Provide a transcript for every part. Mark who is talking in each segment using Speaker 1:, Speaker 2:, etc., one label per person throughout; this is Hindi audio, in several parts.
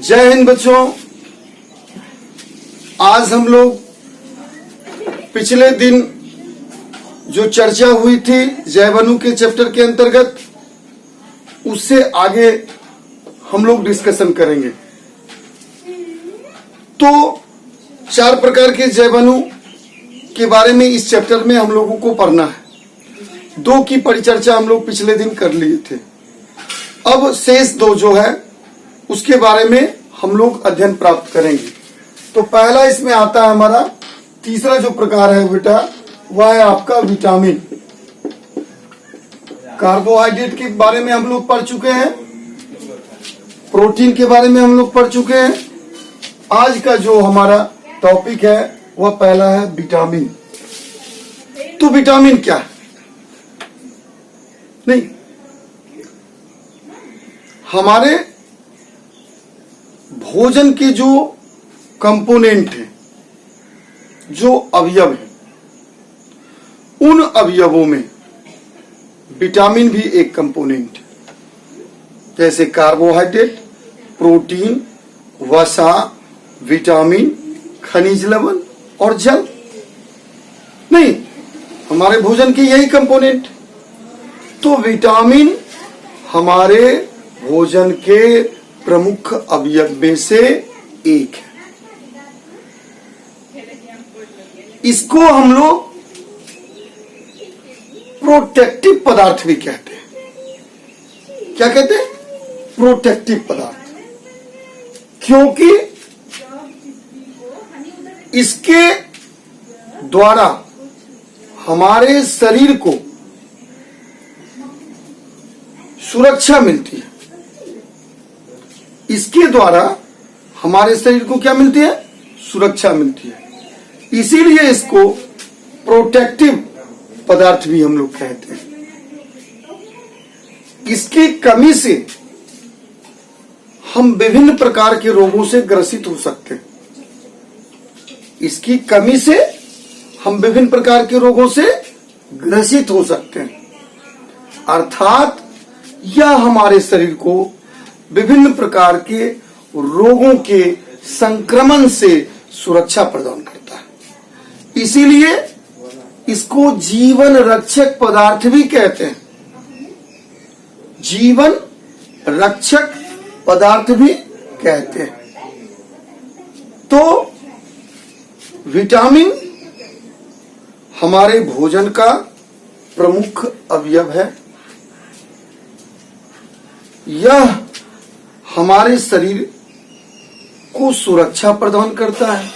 Speaker 1: जय हिंद बच्चों। आज हम लोग पिछले दिन जो चर्चा हुई थी जैवनु के चैप्टर के अंतर्गत, उससे आगे हम लोग डिस्कशन करेंगे। तो 4 प्रकार के जैवनु के बारे में इस चैप्टर में हम लोगों को पढ़ना है। 2 की परिचर्चा हम लोग पिछले दिन कर लिए थे। अब शेष 2 जो है उसके बारे में हम लोग अध्ययन प्राप्त करेंगे। तो पहला इसमें आता है हमारा तीसरा जो प्रकार है बेटा, वह है आपका विटामिन। कार्बोहाइड्रेट के बारे में हम लोग पढ़ चुके हैं, प्रोटीन के बारे में हम लोग पढ़ चुके हैं। आज का जो हमारा टॉपिक है वह पहला है विटामिन। तो विटामिन क्या है? नहीं, हमारे भोजन के जो कंपोनेंट है, जो अवयव है, उन अवयवों में विटामिन भी एक कंपोनेंट है। जैसे कार्बोहाइड्रेट, प्रोटीन, वसा, विटामिन, खनिज लवण और जल। नहीं, हमारे भोजन के यही कंपोनेंट। तो विटामिन हमारे भोजन के प्रमुख अवयव में से एक है। इसको हम लोग प्रोटेक्टिव पदार्थ भी कहते हैं। क्या कहते हैं? प्रोटेक्टिव पदार्थ। क्योंकि इसके द्वारा हमारे शरीर को सुरक्षा मिलती है। इसके द्वारा हमारे शरीर को क्या मिलती है? सुरक्षा मिलती है। इसीलिए इसको प्रोटेक्टिव पदार्थ भी हम लोग कहते हैं। इसकी कमी से हम विभिन्न प्रकार के रोगों से ग्रसित हो सकते हैं। इसकी कमी से हम विभिन्न प्रकार के रोगों से ग्रसित हो सकते हैं, अर्थात यह हमारे शरीर को विभिन्न प्रकार के रोगों के संक्रमण से सुरक्षा प्रदान करता है। इसीलिए इसको जीवन रक्षक पदार्थ भी कहते हैं। जीवन रक्षक पदार्थ भी कहते हैं। तो विटामिन हमारे भोजन का प्रमुख अवयव है। यह हमारे शरीर को सुरक्षा प्रदान करता है।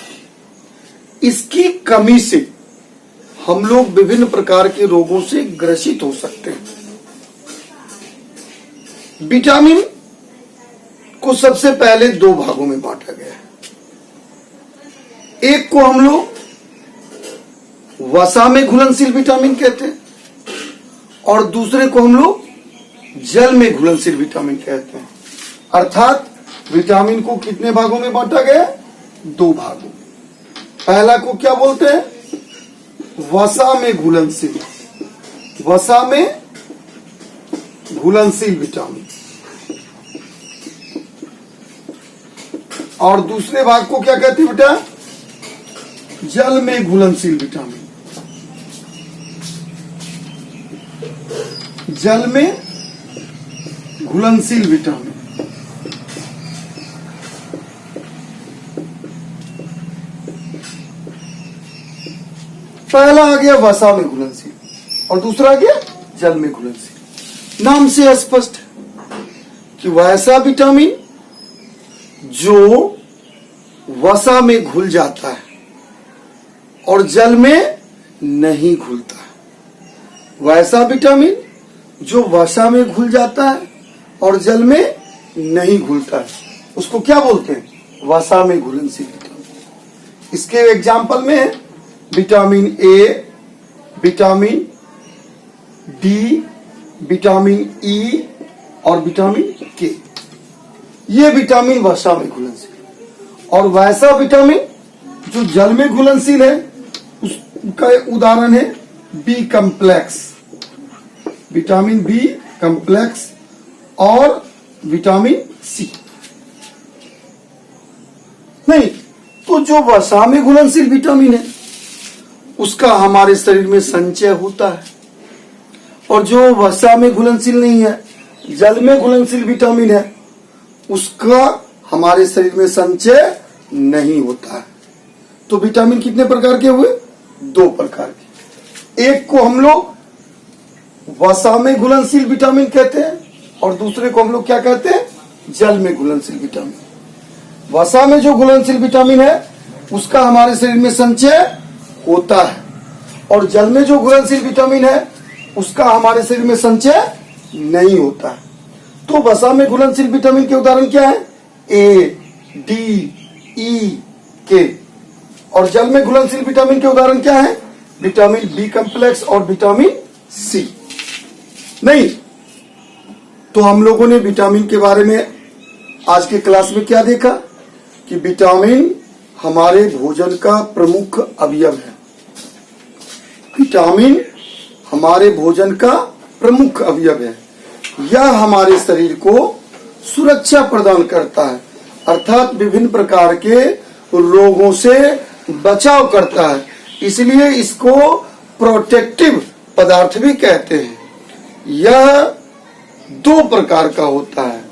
Speaker 1: इसकी कमी से हम लोग विभिन्न प्रकार के रोगों से ग्रसित हो सकते हैं। विटामिन को सबसे पहले 2 भागों में बांटा गया है। एक को हम लोग वसा में घुलनशील विटामिन कहते हैं और दूसरे को हम लोग जल में घुलनशील विटामिन कहते हैं। अर्थात विटामिन को कितने भागों में बांटा गया? 2 भागों। पहला को क्या बोलते हैं? वसा में घुलनशील। वसा में घुलनशील विटामिन। और दूसरे भाग को क्या कहते हैं बेटा? जल में घुलनशील विटामिन। जल में घुलनशील विटामिन। पहला आ गया वसा में घुलनशील और दूसरा आ गया जल में घुलनशील। नाम से स्पष्ट है कि वैसा विटामिन जो वसा में घुल जाता है और जल में नहीं घुलता है। वैसा विटामिन जो वसा में घुल जाता है और जल में नहीं घुलता है, उसको क्या बोलते हैं? वसा में घुलनशील विटामिन। इसके एग्जाम्पल में है vitamin A, vitamin D, vitamin E और विटामिन के। ये विटामिन वसा में घुलनशील। और वैसा विटामिन जो जल में घुलनशील है उसका उदाहरण है B complex, vitamin B complex और विटामिन सी। नहीं, तो जो वसा में घुलनशील विटामिन है उसका हमारे शरीर में संचय होता है, और जो वसा में घुलनशील नहीं है, जल में घुलनशील विटामिन है, उसका हमारे शरीर में संचय नहीं होता है। तो विटामिन कितने प्रकार के हुए? 2 प्रकार के। एक को हम लोग वसा में घुलनशील विटामिन कहते हैं, और दूसरे को हम लोग क्या कहते हैं? जल में घुलनशील विटामिन। वसा में जो घुलनशील विटामिन है उसका हमारे शरीर में संचय होता है, और जल में जो घुलनशील विटामिन है उसका हमारे शरीर में संचय नहीं होता है। तो वसा में घुलनशील विटामिन के उदाहरण क्या है? ए, डी, ई, के। और जल में घुलनशील विटामिन के उदाहरण क्या है? विटामिन बी कॉम्प्लेक्स और विटामिन सी। नहीं, तो हम लोगों ने विटामिन के बारे में आज के क्लास में क्या देखा कि विटामिन हमारे भोजन का प्रमुख अवयव है। विटामिन हमारे भोजन का प्रमुख अवयव है। यह हमारे शरीर को सुरक्षा प्रदान करता है, अर्थात विभिन्न प्रकार के रोगों से बचाव करता है। इसलिए इसको प्रोटेक्टिव पदार्थ भी कहते हैं। यह 2 प्रकार का होता है,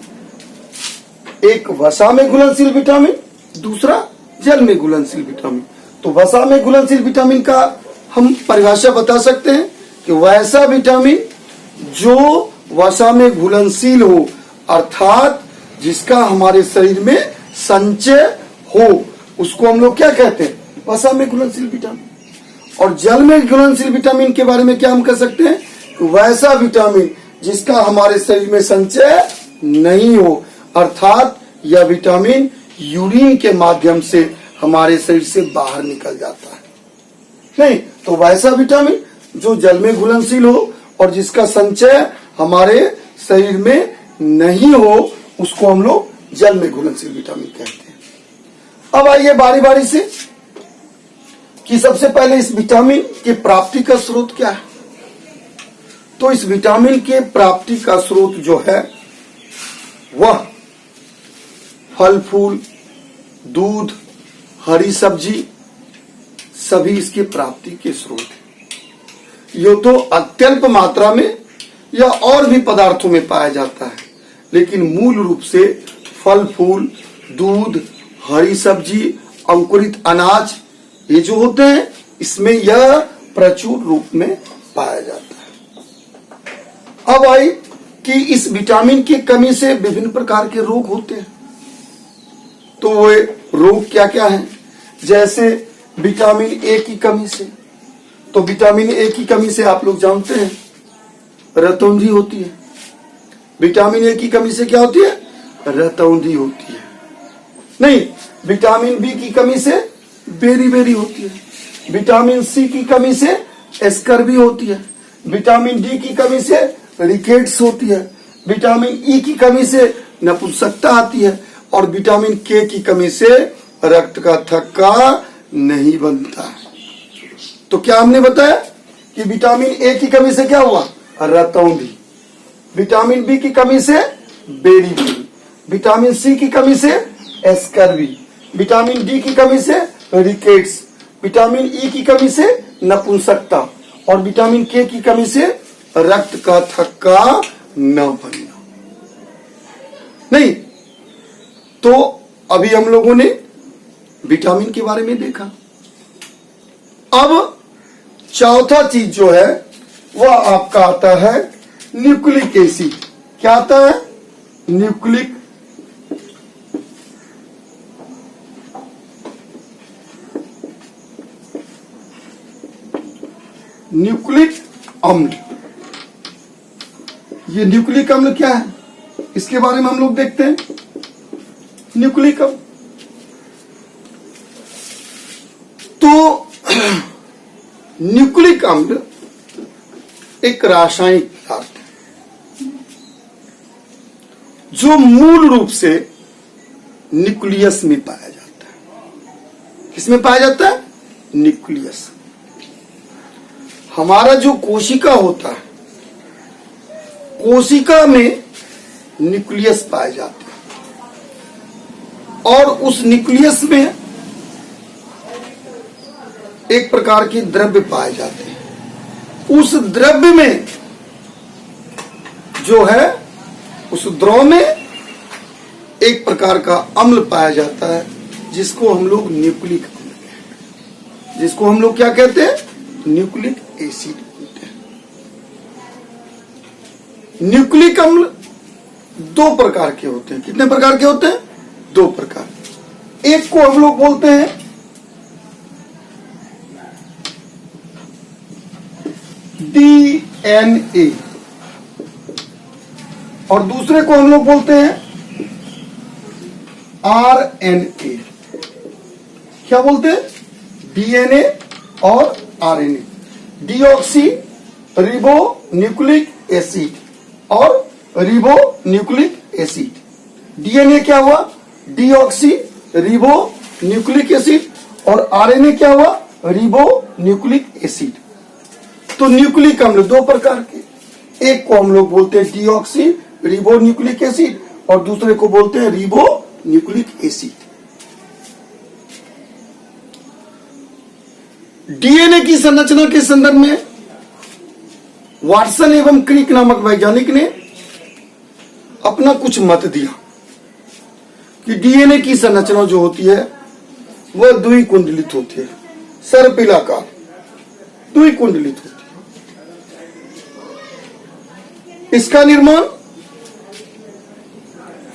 Speaker 1: एक वसा में घुलनशील विटामिन, दूसरा जल में घुलनशील विटामिन। तो वसा में घुलनशील विटामिन का हम परिभाषा बता सकते हैं कि वैसा विटामिन जो वसा में घुलनशील हो, अर्थात जिसका हमारे शरीर में संचय हो, उसको हम लोग क्या कहते हैं? वसा में घुलनशील विटामिन। और जल में घुलनशील विटामिन के बारे में क्या हम कह सकते हैं? वैसा विटामिन जिसका हमारे शरीर में संचय नहीं हो, अर्थात यह विटामिन यूरिन के माध्यम से हमारे शरीर से बाहर निकल जाता है। नहीं, तो वैसा विटामिन जो जल में घुलनशील हो और जिसका संचय हमारे शरीर में नहीं हो, उसको हम लोग जल में घुलनशील विटामिन कहते हैं। अब आइए बारी बारी से कि सबसे पहले इस विटामिन की प्राप्ति का स्रोत क्या है। तो इस विटामिन के प्राप्ति का स्रोत जो है वह फल फूल, दूध, हरी सब्जी सभी इसके प्राप्ति के स्रोत हैं। ये तो अत्यल्प मात्रा में या और भी पदार्थों में पाया जाता है, लेकिन मूल रूप से फल फूल, दूध, हरी सब्जी, अंकुरित अनाज ये जो होते हैं इसमें यह प्रचुर रूप में पाया जाता है। अब आई कि इस विटामिन की कमी से विभिन्न प्रकार के रोग होते हैं। तो वे रोग क्या क्या हैं? जैसे विटामिन ए की कमी से, तो विटामिन ए की कमी से आप लोग जानते हैं रतौंधी होती है। विटामिन ए की कमी से क्या होती है? रतौंधी होती है। नहीं, विटामिन बी की कमी से बेरी बेरी होती है। विटामिन सी की कमी से एस्कर्बी होती है। विटामिन डी की कमी से रिकेट्स होती है। विटामिन ई की कमी से नपुंसकता आती है, और विटामिन के की कमी से रक्त का थक्का नहीं बनता है। तो क्या हमने बताया कि विटामिन ए की कमी से क्या हुआ? रतौंधी। विटामिन बी की कमी से बेरी बेरी। विटामिन सी की कमी से एस्कर्बी। विटामिन डी की कमी से रिकेट्स। विटामिन ई की कमी से नपुंसकता, और विटामिन के की कमी से रक्त का थक्का न बनना। नहीं, तो अभी हम लोगों ने विटामिन के बारे में देखा। अब चौथा चीज जो है वह आपका आता है न्यूक्लिक एसिड। क्या आता है? न्यूक्लिक अम्ल। ये न्यूक्लिक अम्ल क्या है इसके बारे में हम लोग देखते हैं। न्यूक्लिक अम्ल तो न्यूक्लिक अम्ल एक रासायनिक पदार्थ है जो मूल रूप से न्यूक्लियस में पाया जाता है। किसमें पाया जाता है? न्यूक्लियस। हमारा जो कोशिका होता है, कोशिका में न्यूक्लियस पाए जाते हैं। और उस न्यूक्लियस में एक प्रकार के द्रव्य पाए जाते हैं। उस द्रव्य में जो है, उस द्रव में एक प्रकार का अम्ल पाया जाता है जिसको हम लोग न्यूक्लिक अम्ल कहते हैं। जिसको हम लोग क्या कहते हैं? न्यूक्लिक एसिड बोलते हैं। न्यूक्लिक अम्ल दो प्रकार के होते हैं। कितने प्रकार के होते हैं? दो प्रकार। एक को हम लोग बोलते हैं DNA और दूसरे को हम लोग बोलते हैं RNA। क्या बोलते हैं? DNA और RNA, deoxy ribo nucleic acid और रिबो न्यूक्लिक एसिड। DNA क्या हुआ? डीऑक्सी रिबो न्यूक्लिक एसिड और RNA क्या हुआ? Ribo nucleic acid. तो न्यूक्लिक अम्ल दो प्रकार के, एक को हम लोग बोलते हैं डीऑक्सी रिबो न्यूक्लिक एसिड और दूसरे को बोलते हैं रिबो न्यूक्लिक एसिड। डीएनए की संरचना के संदर्भ में वाटसन एवं क्रिक नामक वैज्ञानिक ने अपना कुछ मत दिया कि डीएनए की संरचना जो होती है वह द्विकुंडलित होती है, सर्पिलाकार द्विकुंडलित होती है। इसका निर्माण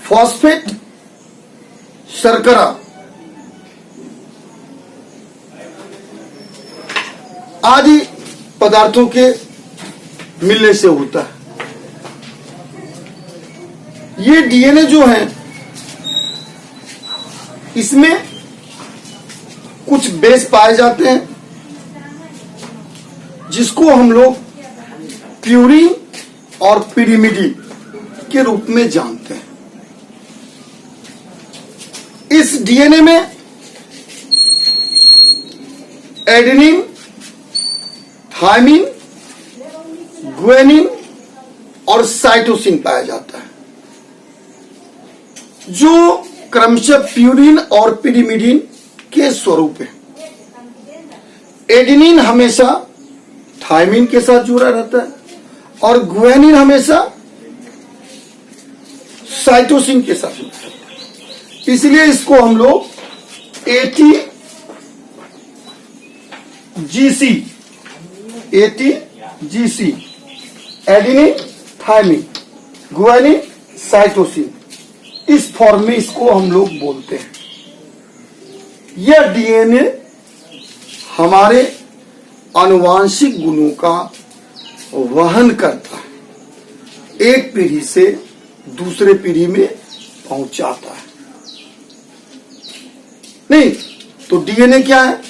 Speaker 1: फॉस्फेट, शर्करा आदि पदार्थों के मिलने से होता है। ये डीएनए जो है, इसमें कुछ बेस पाए जाते हैं जिसको हम लोग प्यूरिन और पिरिमिडिन के रूप में जानते हैं। इस डीएनए में एडेनिन, थायमिन, गुआनिन और साइटोसिन पाया जाता है, जो क्रमशः प्यूरिन और पिरिमिडिन के स्वरूप है। एडेनिन हमेशा थायमिन के साथ जुड़ा रहता है और गुआनिन हमेशा साइटोसिन के साथ जुड़ा रहता है। इसलिए इसको हम लोग ATGC adenine, thymine, guanine, cytosine, इस फॉर्म में इसको हम लोग बोलते हैं। यह डीएनए हमारे आनुवांशिक गुणों का वहन करता है, एक पीढ़ी से दूसरे पीढ़ी में पहुंचाता है। नहीं तो डीएनए क्या है?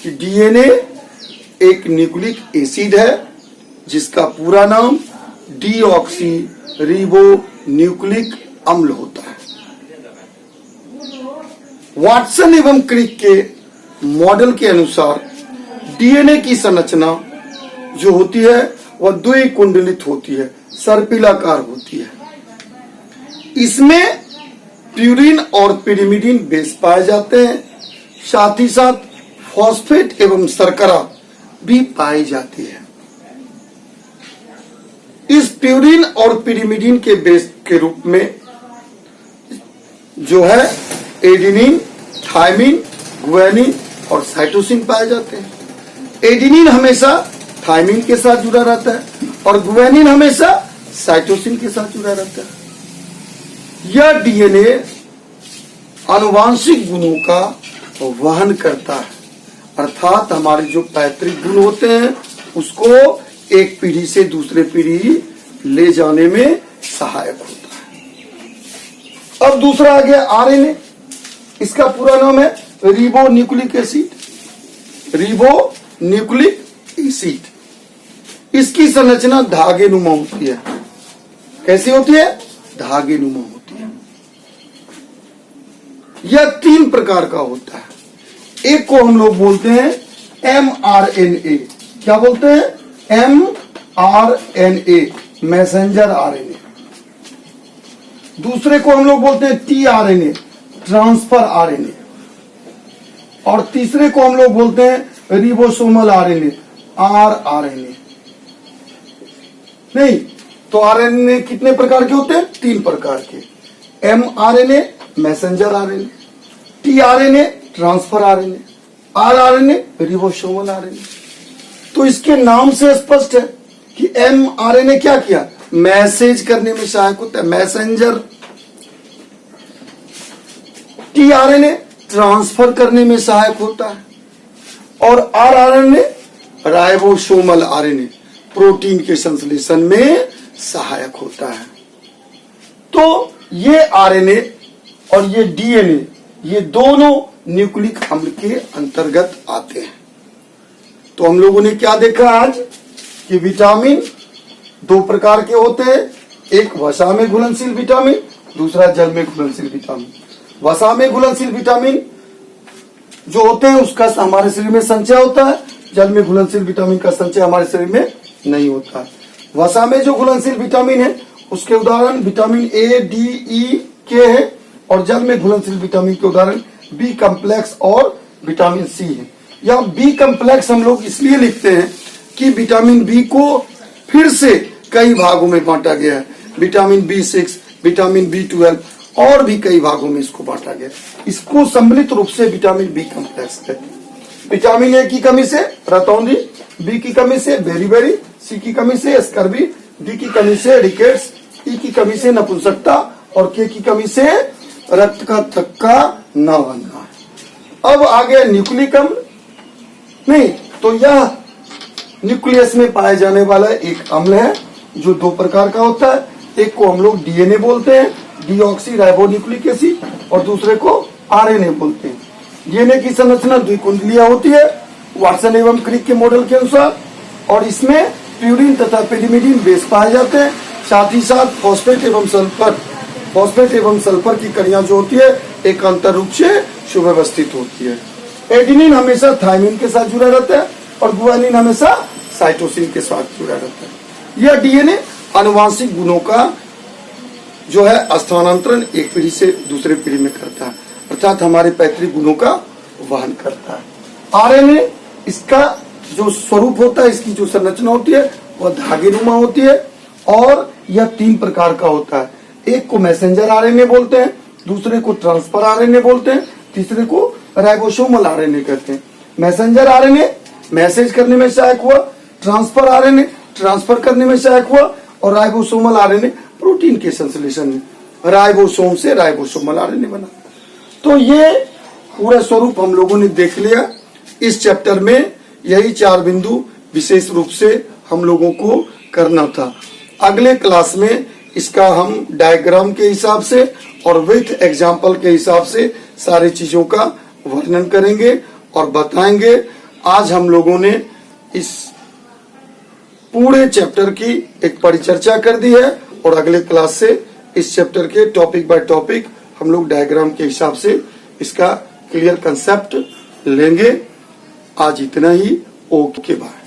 Speaker 1: कि डीएनए एक न्यूक्लिक एसिड है जिसका पूरा नाम डीऑक्सी रिबो न्यूक्लिक अम्ल होता है। वाटसन एवं क्रिक के मॉडल के अनुसार डीएनए की संरचना जो होती है वह द्विकुंडलित होती है, सर्पिलाकार होती है। इसमें प्यूरिन और पिरिमिडिन बेस पाए जाते हैं, साथ ही साथ फॉस्फेट एवं शर्करा भी पाई जाती है। इस प्यूरिन और पिरिमिडिन के बेस के रूप में जो है एडेनिन, थायमिन, गुआनिन और साइटोसिन पाए जाते हैं। एडेनिन हमेशा थायमिन के साथ जुड़ा रहता है और गुआनिन हमेशा साइटोसिन के साथ जुड़ा रहता है। यह डीएनए आनुवांशिक गुणों का वहन करता है, अर्थात हमारे जो पैतृक गुण होते हैं उसको एक पीढ़ी से दूसरे पीढ़ी ले जाने में सहायक होता है। अब दूसरा आ गया आरएनए। इसका पूरा नाम है ribo nucleic acid, ribo nucleic acid. इसकी संरचना धागेनुमा होती है। कैसी होती है? धागेनुमा होती है। यह तीन प्रकार का होता है। एक को हम लोग बोलते हैं mRNA। क्या बोलते हैं? mRNA, messenger RNA. दूसरे को हम लोग बोलते हैं tRNA, ट्रांसफर आरएनए, और तीसरे को हम लोग बोलते हैं रिबोसोमल आरएनए, आरआरएनए। नहीं तो आरएनए कितने प्रकार के होते हैं? 3 प्रकार के, mRNA messenger RNA, tRNA transfer RNA, rRNA ribosomal RNA. तो इसके नाम से स्पष्ट है कि एमआरएनए क्या किया? मैसेज करने में सहायक होता है, मैसेंजर। टीआरएनए ट्रांसफर करने में सहायक होता है, और आरआरएनए राइबोसोमल आरएनए प्रोटीन के संश्लेषण में सहायक होता है। तो ये आरएनए और ये डीएनए, ये दोनों न्यूक्लिक अम्ल के अंतर्गत आते हैं। तो हम लोगों ने क्या देखा आज कि विटामिन 2 प्रकार के होते हैं, एक वसा में घुलनशील विटामिन, दूसरा जल में घुलनशील विटामिन। वसा में घुलनशील विटामिन जो होते हैं उसका हमारे शरीर में संचय होता है, जल में घुलनशील विटामिन का संचय हमारे शरीर में नहीं होता है। वसा में जो घुलनशील विटामिन है उसके उदाहरण विटामिन ए, डी, ई, के है, और जल में घुलनशील विटामिन के उदाहरण बी कॉम्प्लेक्स और विटामिन सी है। या बी कॉम्प्लेक्स हम लोग इसलिए लिखते हैं कि विटामिन बी को फिर से कई भागों में बांटा गया है, विटामिन B6, विटामिन B12 और भी कई भागों में इसको बांटा गया। इसको सम्मिलित रूप से विटामिन बी कॉम्प्लेक्स कहते हैं। विटामिन ए की कमी से रतौंधी, बी की कमी से बेरीबेरी, सी की कमी से स्कर्वी, डी की कमी से रिकेट्स, ई की कमी से नपुंसकता और के की कमी से रक्त का थक्का न बनना। अब आ गया न्यूक्लिक अम्ल। नहीं तो यह न्यूक्लियस में पाए जाने वाला एक अम्ल है जो 2 प्रकार का होता है। एक को हम लोग डीएनए बोलते हैं, डीऑक्सी राइबोन्यूक्लिक एसिड, और दूसरे को आरएनए बोलते हैं। डीएनए की संरचना द्विकुंडलीय होती है वाटसन एवं क्रिक के मॉडल के अनुसार, और इसमें प्यूरिन तथा पेरिमिडीन बेस पाए जाते हैं। साथ ही साथ फॉस्फेट एवं सल्फर की कड़ियां जो होती है एकांतर रूप से सुव्यवस्थित होती है। एडेनिन हमेशा थायमिन के साथ जुड़ा रहता है और गुआनिन हमेशा साइटोसिन के साथ जुड़ा रहता है। यह डीएनए आनुवांशिक गुणों का जो है स्थानांतरण एक पीढ़ी से दूसरे पीढ़ी में करता है, अर्थात हमारे पैतृक गुणों का वहन करता है। आरएनए इसका जो स्वरूप होता है, इसकी जो संरचना होती है वह धागेनुमा होती है, और यह 3 प्रकार का होता है। एक को मैसेंजर आरएनए बोलते हैं, दूसरे को ट्रांसफर आरएनए बोलते हैं, तीसरे को राइबोसोमल आरएनए कहते हैं। मैसेंजर आरएनए मैसेज करने में सहायक हुआ, ट्रांसफर आरएनए ट्रांसफर करने में सहायक हुआ, और राइबोसोमल आरएनए प्रोटीन के संश्लेषण में, राइबोसोम से राइबोसोमल आरएनए बना। तो ये पूरा स्वरूप हम लोगों ने देख लिया। इस चैप्टर में यही 4 बिंदु विशेष रूप से हम लोगों को करना था। अगले क्लास में इसका हम डायग्राम के हिसाब से और विथ एग्जाम्पल के हिसाब से सारी चीजों का वर्णन करेंगे और बताएंगे। आज हम लोगों ने इस पूरे चैप्टर की एक परिचर्चा कर दी है, और अगले क्लास से इस चैप्टर के टॉपिक बाय टॉपिक हम लोग डायग्राम के हिसाब से इसका क्लियर कंसेप्ट लेंगे। आज इतना ही। Okay bye.